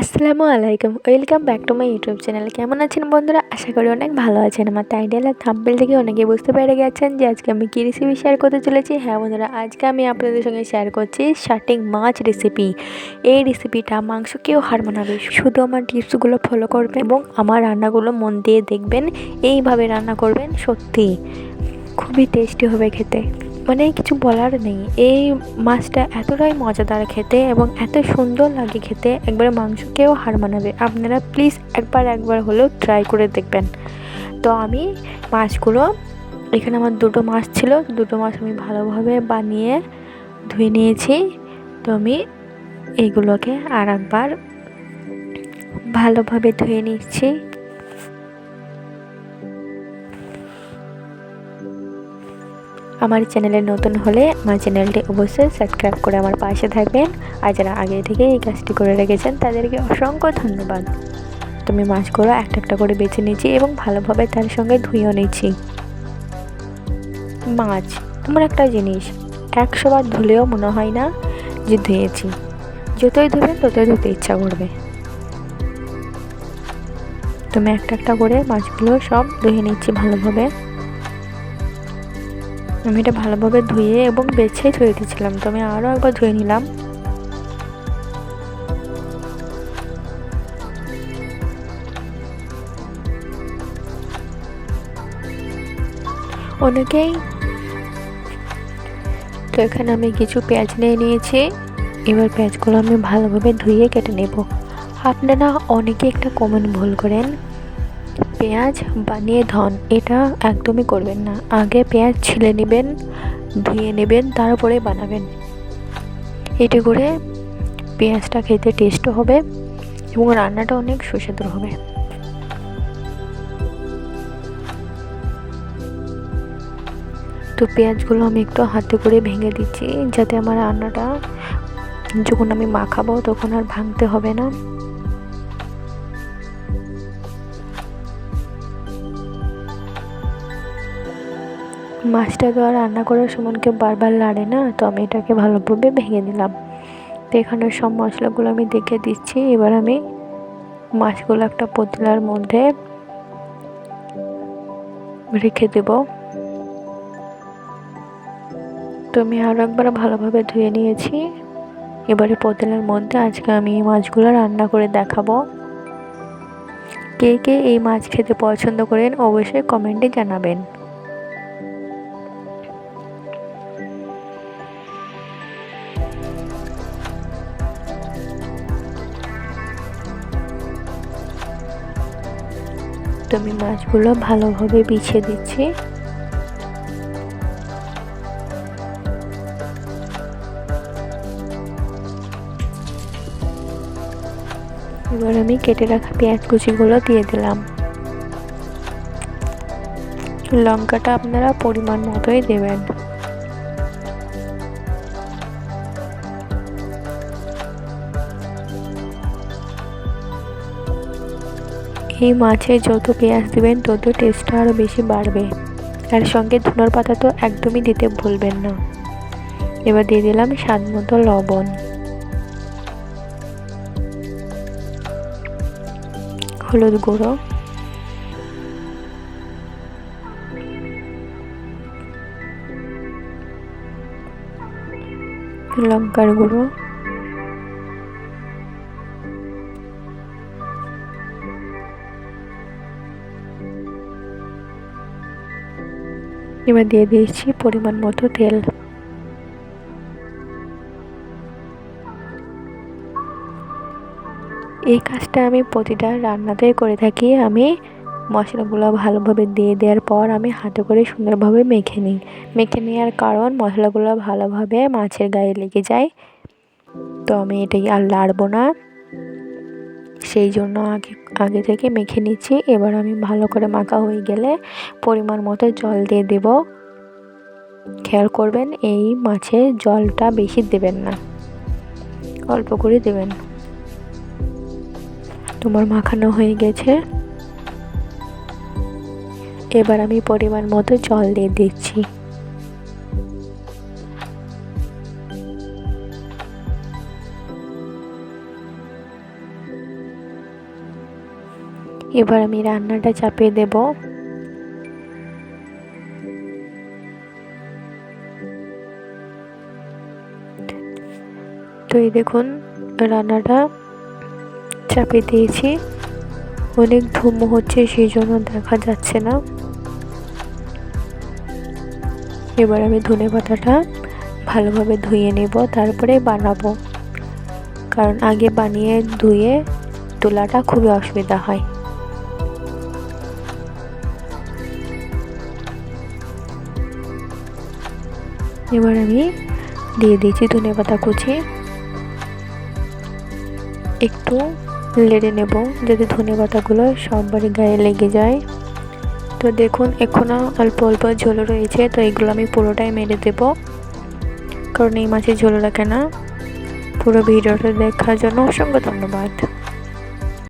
আসসালামু আলাইকুম, welcome back to my YouTube channel. কেমন আছেন বন্ধুরা? আশা করি অনেক ভালো আছেন। আমার টাইটেল আর থাম্বনেল থেকে অনেকে বুঝতে পেরে গেছেন যে আজকে আমি কী রেসিপি শেয়ার করতে চলেছি। হ্যাঁ বন্ধুরা, আজকে আমি আপনাদের সঙ্গে শেয়ার করছি শাটিং মাছ রেসিপি। এই রেসিপিটা মাংসকেও হার মানাবে। শুধু আমার টিপসগুলো ফলো করবেন এবং আমার রান্নাগুলো মন দিয়ে দেখবেন। এইভাবে রান্না করবেন, সত্যি খুবই টেস্টি হবে খেতে, মানে কিছু বলার নেই। এই মাছটা এতটাই মজাদার খেতে এবং এত সুন্দর লাগে খেতে, একবারে মাংসকেও হার মানাবে। আপনারা প্লিজ একবার হলেও ট্রাই করে দেখবেন। তো আমি মাছগুলো, এখানে আমার দুটো মাছ ছিল, দুটো মাছ আমি ভালোভাবে বানিয়ে ধুয়ে নিয়েছি। তো আমি এইগুলোকে আর একবার ভালোভাবে ধুয়ে নিচ্ছি। আমার চ্যানেলে নতুন হলে আমার চ্যানেলটি অবশ্যই সাবস্ক্রাইব করে আমার পাশে থাকবেন। আর যারা আগে থেকে এই কাজটি করে রেখেছেন তাদেরকে অসংখ্য ধন্যবাদ। তো আমি মাছগুলো একটা একটা করে বেছে নিচ্ছি এবং ভালোভাবে তার সঙ্গে ধুয়েও নিচ্ছি। মাছ এমন একটা জিনিস, 100 বার ধুলেও মনে হয় না যে ধুয়েছি। যতই ধুবেন ততই ধুতে ইচ্ছা করবে। তো আমি একটা একটা করে মাছগুলো সব ধুয়ে নিচ্ছি ভালোভাবে। আমি এটা ভালোভাবে ধুয়ে এবং বেছে ধুয়ে দিয়েছিলাম, তো আমি আরও একবার ধুয়ে নিলাম। অনেকেই তো এখানে আমি কিছু পেঁয়াজ নিয়ে নিয়েছি। এবার পেঁয়াজগুলো আমি ভালোভাবে ধুয়ে কেটে নেব। আপনারা অনেকে একটা কমন ভুল করেন, পেঁয়াজ বানিয়ে ধন, এটা একদমই করবেন না। আগে পেঁয়াজ ছিলে নেবেন, ধুয়ে নেবেন, তারপরে বানাবেন। এতে করে পেঁয়াজটা খেতে টেস্টও হবে এবং রান্নাটা অনেক সুস্বাদু হবে। তো পেঁয়াজগুলো আমি একটু হাতে করে ভেঙে দিচ্ছি, যাতে আমার রান্নাটা যখন আমি মাখাবো তখন আর ভাঙতে হবে না। মাছটা তো আর রান্না করার সময় কেউ বারবার লাড়ে না, তো আমি এটাকে ভালোভাবে ভেঙে দিলাম। তো এখানে সব মশলাগুলো আমি দেখে দিচ্ছি। এবার আমি মাছগুলো একটা পাতিলার মধ্যে রেখে দেব। তো আমি আরও একবার ভালোভাবে ধুয়ে নিয়েছি। এবারে পাতিলার মধ্যে আজকে আমি এই মাছগুলো রান্না করে দেখাবো। কে কে এই মাছ খেতে পছন্দ করেন অবশ্যই কমেন্টে জানাবেন। তো আমি মাছগুলো ভালোভাবে বিছিয়ে দিচ্ছি। এবার আমি কেটে রাখা পেঁয়াজ কুচিগুলো দিয়ে দিলাম। লঙ্কাটা আপনারা পরিমাণ মতোই দেবেন। এই মাছে যত পেঁয়াজ দিবেন তত টেস্টটা আরও বেশি বাড়বে। আর সঙ্গে ধনের পাতা তো একদমই দিতে ভুলবেন না। এবার দিয়ে দিলাম স্বাদ মতো লবণ, হলুদ গুঁড়ো, লঙ্কার গুঁড়ো, এবার দিয়ে দিয়েছি পরিমাণ মতো তেল। এই কাজটা আমি প্রতিটা রান্নাতেই করে থাকি। আমি মশলাগুলো ভালোভাবে দিয়ে দেওয়ার পর আমি হাতে করে সুন্দরভাবে মেখে নেওয়ার কারণ মশলাগুলো ভালোভাবে মাছের গায়ে লেগে যায়। তো আমি এটাই আর লাড়বো না, সেই জন্য আগে থেকে মেখে নিচ্ছি। এবার আমি ভালো করে মাখা হয়ে গেলে পরিমাণ মতো জল দিয়ে দেব। খেয়াল করবেন এই মাছে জলটা বেশি দেবেন না, অল্প করে দেবেন। তোমার মাখানো হয়ে গেছে। এবার আমি পরিমাণ মতো জল দিয়ে দিচ্ছি। এবার আমি রান্নাটা চাপিয়ে দেব। তো এই দেখুন রান্নাটা চাপিয়ে দিয়েছি, অনেক ধুম হচ্ছে সেই জন্য দেখা যাচ্ছে না। এবার আমি ধনেপাতাটা ভালোভাবে ধুয়ে নেব, তারপরে বানাবো, কারণ আগে বানিয়ে ধুয়ে তোলাটা খুবই অসুবিধা হয়। এবার আমি দিয়ে দিয়েছি ধনেপাতা কুচি, একটু নেড়ে নেব যাতে ধনেপাতাগুলো সববারই গায়ে লেগে যায়। তো দেখুন এখনো অল্প অল্প ঝোল রয়েছে, তো এগুলো আমি পুরোটাই মেরে দেব, কারণ এই মাছের ঝোল রাখে না। পুরো ভিডিওটা দেখার জন্য অসংখ্য ধন্যবাদ।